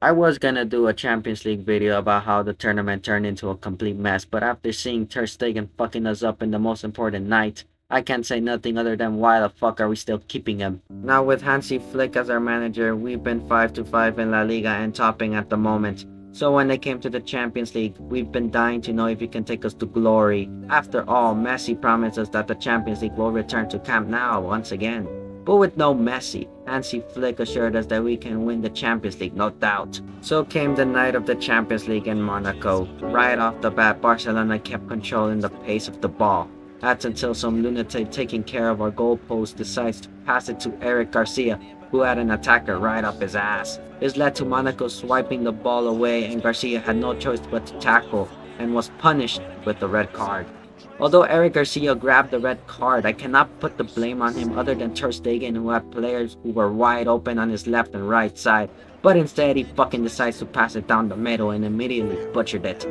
I was gonna do a Champions League video about how the tournament turned into a complete mess, but after seeing Ter Stegen fucking us up in the most important night, I can't say nothing other than why the fuck are we still keeping him? Now with Hansi Flick as our manager, we've been 5-5 in La Liga and topping at the moment. So when they came to the Champions League, we've been dying to know if he can take us to glory. After all, Messi promised us that the Champions League will return to Camp Nou once again. But with no Messi, Hansi Flick assured us that we can win the Champions League, no doubt. So came the night of the Champions League in Monaco. Right off the bat, Barcelona kept controlling the pace of the ball. That's until some lunatic taking care of our goalpost decides to pass it to Eric Garcia, who had an attacker right up his ass. This led to Monaco swiping the ball away, and Garcia had no choice but to tackle, and was punished with the red card. Although Eric Garcia grabbed the red card, I cannot put the blame on him other than Ter Stegen, who had players who were wide open on his left and right side, but instead he fucking decides to pass it down the middle and immediately butchered it.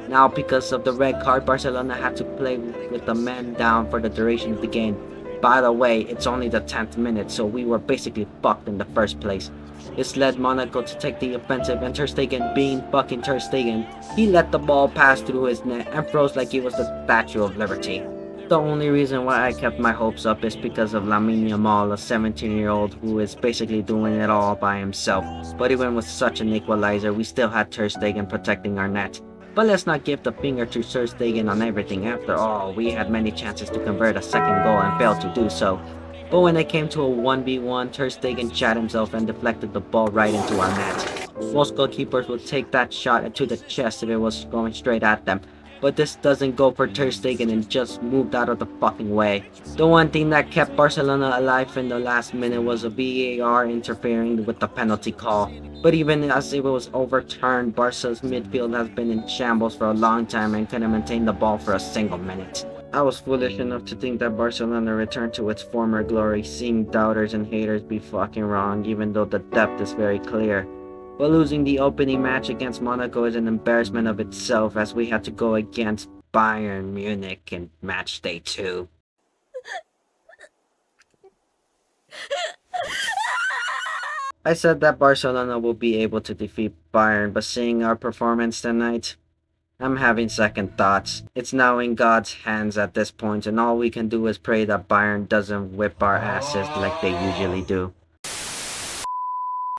Now because of the red card, Barcelona had to play with the men down for the duration of the game. By the way, it's only the 10th minute, so we were basically fucked in the first place. This led Monaco to take the offensive, and Ter Stegen, being fucking Ter Stegen, he let the ball pass through his net and froze like he was the Statue of Liberty. The only reason why I kept my hopes up is because of Lamine Yamal, a 17-year-old who is basically doing it all by himself. But even with such an equalizer, we still had Ter Stegen protecting our net. But let's not give the finger to Ter Stegen on everything. After all, we had many chances to convert a second goal and failed to do so. But when it came to a 1v1, Ter Stegen shot himself and deflected the ball right into our net. Most goalkeepers would take that shot to the chest if it was going straight at them. But this doesn't go for Ter Stegen and just moved out of the fucking way. The one thing that kept Barcelona alive in the last minute was a VAR interfering with the penalty call. But even as it was overturned, Barca's midfield has been in shambles for a long time and couldn't maintain the ball for a single minute. I was foolish enough to think that Barcelona returned to its former glory, seeing doubters and haters be fucking wrong, even though the depth is very clear. But losing the opening match against Monaco is an embarrassment of itself, as we had to go against Bayern Munich in match day 2. I said that Barcelona will be able to defeat Bayern, but seeing our performance tonight, I'm having second thoughts. It's now in God's hands at this point, and all we can do is pray that Bayern doesn't whip our asses like they usually do.